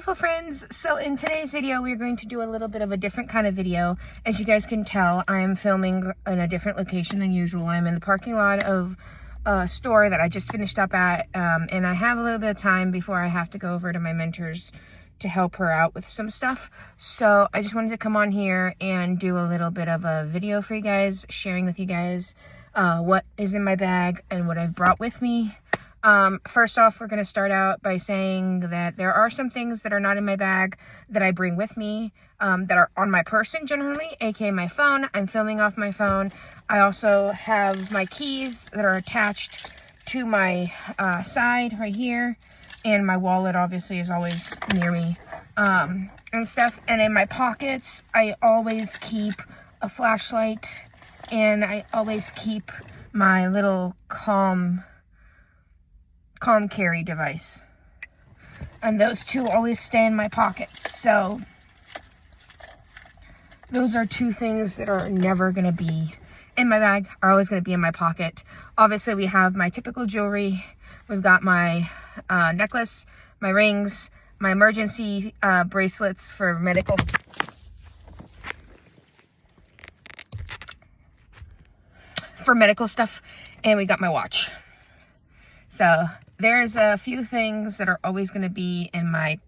beautiful friends. So in today's video, we're going to do a little bit of a different kind of video. As you guys can tell, I am filming in a different location than usual. I'm in the parking lot of a store that I just finished up at, and I have a little bit of time before I have to go over to my mentor's to help her out with some stuff. So I just wanted to come on here and do a little bit of a video for you guys, sharing with you guys what is in my bag and what I've brought with me. First off, we're going to start out by saying that there are some things that are not in my bag that I bring with me, that are on my person generally, aka my phone. I'm filming off my phone. I also have my keys that are attached to my side right here, and my wallet obviously is always near me, and stuff. And in my pockets, I always keep a flashlight, and I always keep my little calm carry device, and those two always stay in my pockets. So those are two things that are never going to be in my bag, are always going to be in my pocket. Obviously, we have my typical jewelry. We've got my necklace, my rings, my emergency bracelets for medical stuff, and we got my watch. So there's a few things that are always going to be in my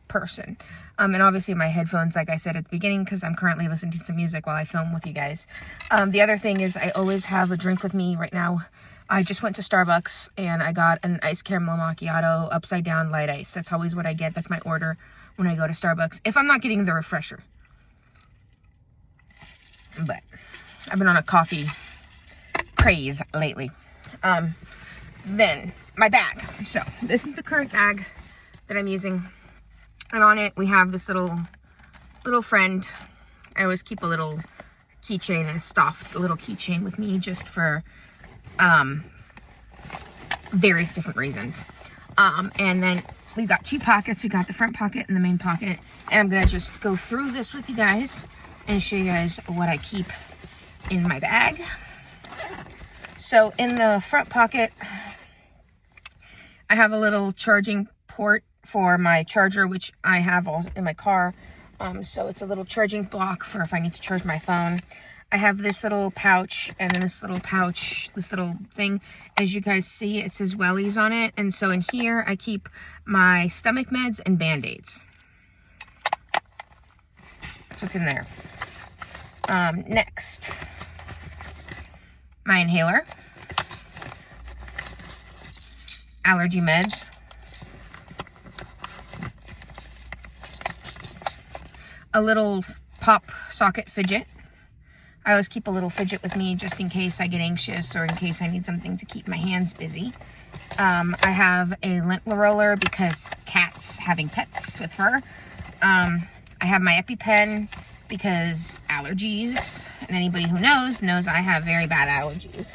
person. And obviously my headphones, like I said at the beginning, because I'm currently listening to some music while I film with you guys. The other thing is I always have a drink with me. Right now, I just went to Starbucks and I got an iced caramel macchiato, upside down light ice. That's always what I get. That's my order when I go to Starbucks, if I'm not getting the refresher. But I've been on a coffee craze lately. Then my bag. So this is the current bag that I'm using, and on it we have this little friend. I always keep a little keychain, and stuffed a little keychain with me just for various different reasons. And then we've got two pockets. We got the front pocket and the main pocket, and I'm gonna just go through this with you guys and show you guys what I keep in my bag. So in the front pocket, I have a little charging port for my charger, which I have all in my car. So it's a little charging block for if I need to charge my phone. I have this little pouch, and then this little pouch, this little thing, as you guys see, it says Wellies on it. And so in here, I keep my stomach meds and Band-Aids. That's what's in there. Next, my inhaler, allergy meds, a little pop socket fidget. I always keep a little fidget with me just in case I get anxious or in case I need something to keep my hands busy. I have a lint roller because cats, having pets with fur. I have my EpiPen because allergies, and anybody who knows I have very bad allergies.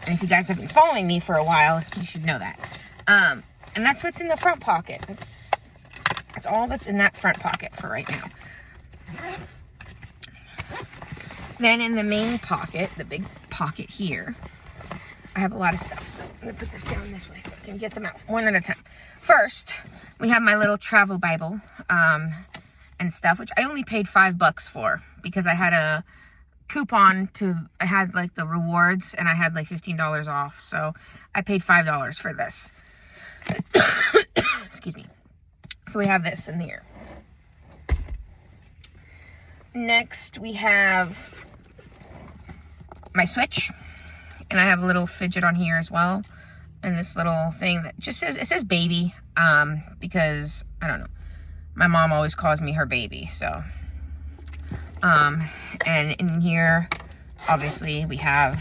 And if you guys have been following me for a while, you should know that. And that's what's in the front pocket. That's all that's in that front pocket for right now. Then in the main pocket, the big pocket here, I have a lot of stuff. So I'm gonna put this down this way so I can get them out one at a time. First, we have my little travel Bible and stuff, which I only paid $5 for because I had a coupon I had like the rewards, and I had like $15 off. So I paid $5 for this. Excuse me. So we have this in here. Next, we have my Switch, and I have a little fidget on here as well, and this little thing that just says baby, because I don't know, my mom always calls me her baby. So and in here obviously we have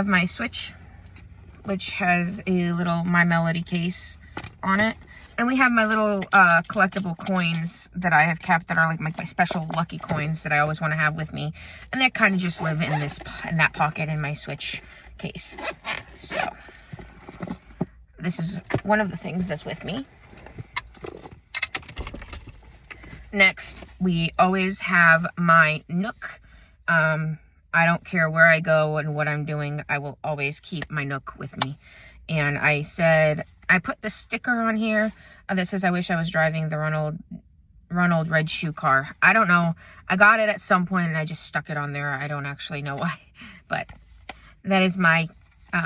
my Switch, which has a little My Melody case on it. And we have my little collectible coins that I have kept that are like my special lucky coins that I always want to have with me. And they kind of just live in that pocket in my Switch case. So this is one of the things that's with me. Next, we always have my Nook I don't care where I go and what I'm doing. I will always keep my Nook with me. And I said, I put the sticker on here that says, I wish I was driving the Ronald Red Shoe car. I don't know. I got it at some point and I just stuck it on there. I don't actually know why. But that is my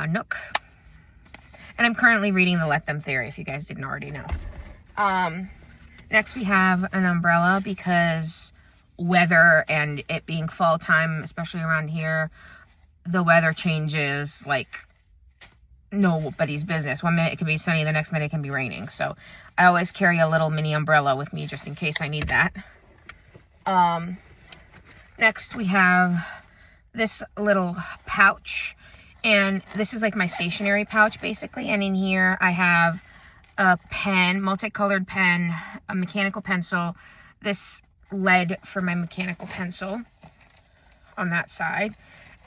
Nook. And I'm currently reading the Let Them Theory, if you guys didn't already know. Next we have an umbrella because weather and it being fall time, especially around here, the weather changes like nobody's business. One minute it can be sunny, the next minute it can be raining. So I always carry a little mini umbrella with me just in case I need that. Next we have this little pouch, and this is like my stationery pouch basically, and in here I have a pen, multicolored pen, a mechanical pencil, this lead for my mechanical pencil on that side,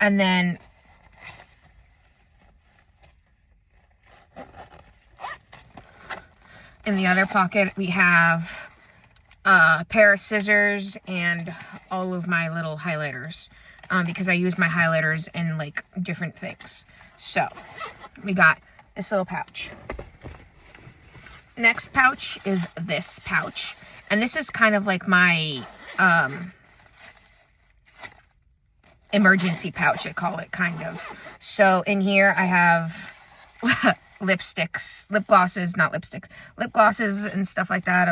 and then in the other pocket we have a pair of scissors and all of my little highlighters, because I use my highlighters in like different things. So we got this little pouch. Next pouch is this pouch, and this is kind of like my emergency pouch, I call it, kind of. So in here I have lipsticks, lip glosses, not lipsticks, lip glosses and stuff like that.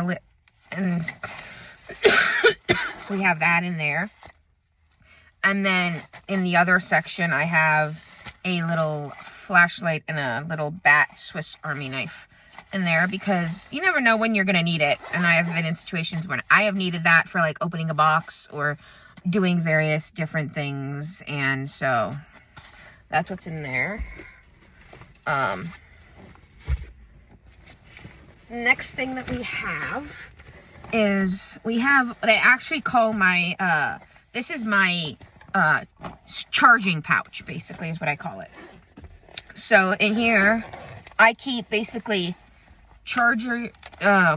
And so we have that in there. And then in the other section I have a little flashlight and a little bat Swiss Army knife in there, because you never know when you're gonna need it. And I have been in situations when I have needed that for like opening a box or doing various different things, and so that's what's in there. Next thing that we have is we have what I actually call my this is my charging pouch, basically, is what I call it. So in here I keep basically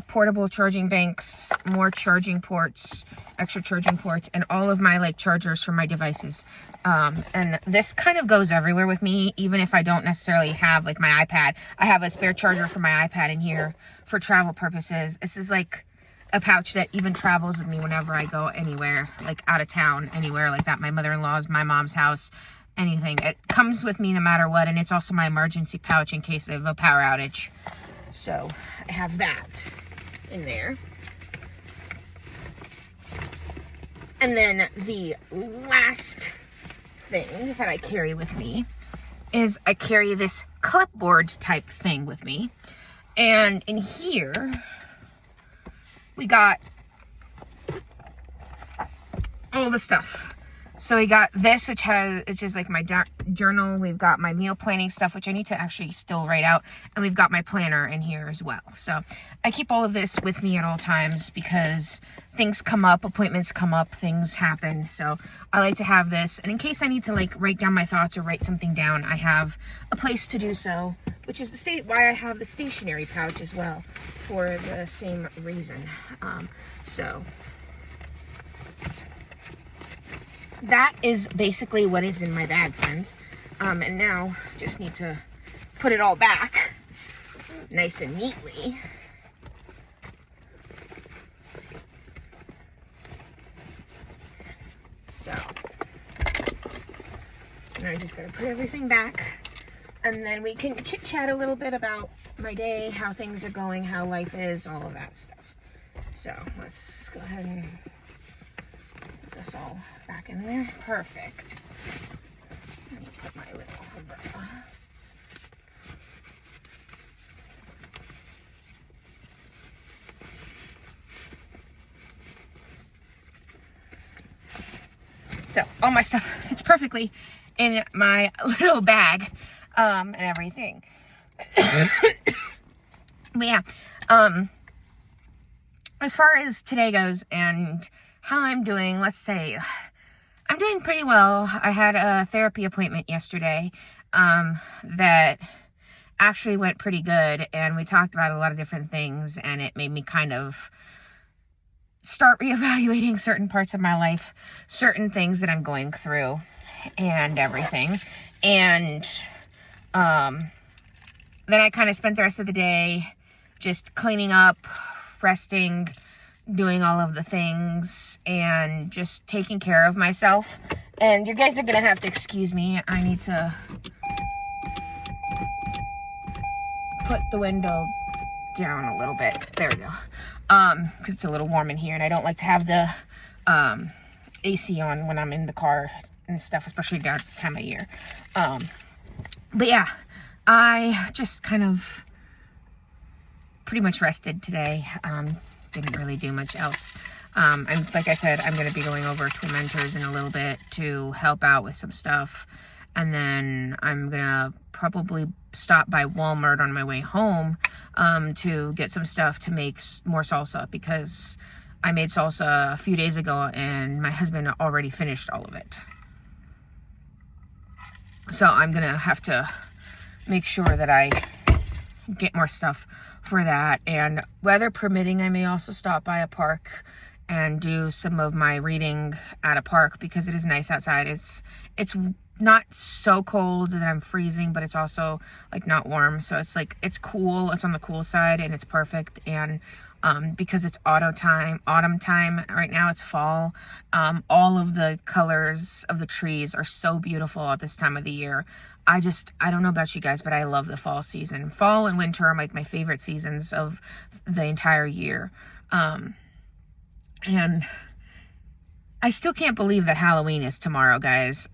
portable charging banks, more charging ports, extra charging ports, and all of my like chargers for my devices. And this kind of goes everywhere with me, even if I don't necessarily have like my iPad. I have a spare charger for my iPad in here for travel purposes. This is like a pouch that even travels with me whenever I go anywhere, like out of town, anywhere like that. My mother-in-law's, my mom's house, anything. It comes with me no matter what, and it's also my emergency pouch in case of a power outage. So I have that in there. And then the last thing that I carry with me is I carry this clipboard type thing with me. And in here we got all the stuff. So we got this, which is like my journal. We've got my meal planning stuff, which I need to actually still write out. And we've got my planner in here as well. So I keep all of this with me at all times because things come up, appointments come up, things happen. So I like to have this. And in case I need to like write down my thoughts or write something down, I have a place to do so, which is why I have the stationery pouch as well, for the same reason. So that is basically what is in my bag, friends. And now just need to put it all back nice and neatly. So now I just gotta put everything back, and then we can chit chat a little bit about my day, how things are going, how life is, all of that stuff. So let's go ahead and put this all back in there. Perfect. Let me put my little umbrella. So all my stuff fits perfectly in my little bag, and everything. But yeah, as far as today goes and how I'm doing, let's say I'm doing pretty well. I had a therapy appointment yesterday that actually went pretty good, and we talked about a lot of different things, and it made me kind of start reevaluating certain parts of my life, certain things that I'm going through. and everything. And then I kind of spent the rest of the day just cleaning up, resting, doing all of the things, and just taking care of myself. And you guys are gonna have to excuse me. I need to put the window down a little bit. There we go. Because it's a little warm in here, and I don't like to have the AC on when I'm in the car and stuff, especially now this time of year. But yeah, I just kind of pretty much rested today. Didn't really do much else. And like I said, I'm going to be going over to Mentors in a little bit to help out with some stuff. And then I'm going to probably stop by Walmart on my way home to get some stuff to make more salsa, because I made salsa a few days ago and my husband already finished all of it. So I'm going to have to make sure that I get more stuff for that. And weather permitting, I may also stop by a park and do some of my reading at a park, because it is nice outside. It's not so cold that I'm freezing, but it's also like not warm. So it's like, it's cool. It's on the cool side and it's perfect. And because it's autumn time right now, it's fall. All of the colors of the trees are so beautiful at this time of the year. I don't know about you guys, but I love the fall season. Fall and winter are like my favorite seasons of the entire year. And I still can't believe that Halloween is tomorrow, guys.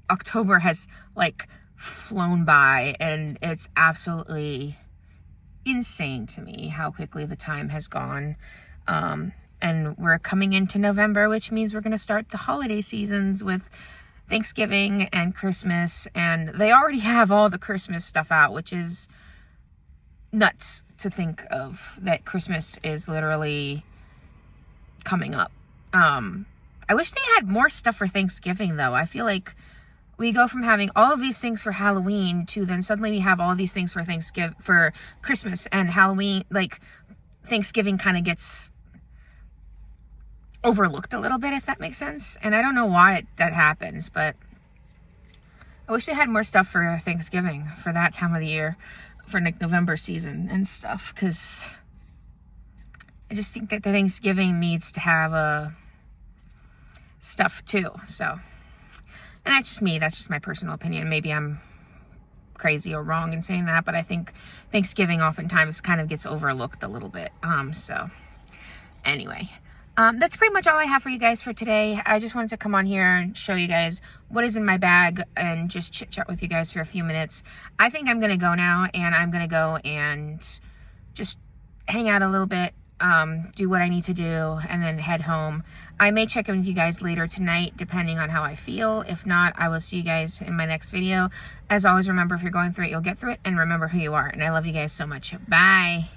October has like flown by, and it's absolutely insane to me how quickly the time has gone. And we're coming into November, which means we're going to start the holiday seasons with Thanksgiving and Christmas, and they already have all the Christmas stuff out, which is nuts to think of, that Christmas is literally coming up. I wish they had more stuff for Thanksgiving, though. I feel like we go from having all of these things for Halloween to then suddenly we have all these things for for Christmas, and Halloween, like Thanksgiving kind of gets overlooked a little bit, if that makes sense. And I don't know why that happens, but I wish they had more stuff for Thanksgiving, for that time of the year, for like November season and stuff, because I just think that the Thanksgiving needs to have stuff too. So, and that's just me. That's just my personal opinion. Maybe I'm crazy or wrong in saying that, but I think Thanksgiving oftentimes kind of gets overlooked a little bit. So anyway, that's pretty much all I have for you guys for today. I just wanted to come on here and show you guys what is in my bag and just chit chat with you guys for a few minutes. I think I'm going to go now, and I'm going to go and just hang out a little bit, do what I need to do, and then head home. I may check in with you guys later tonight, depending on how I feel. If not, I will see you guys in my next video. As always, remember, if you're going through it, you'll get through it, and remember who you are. And I love you guys so much. Bye.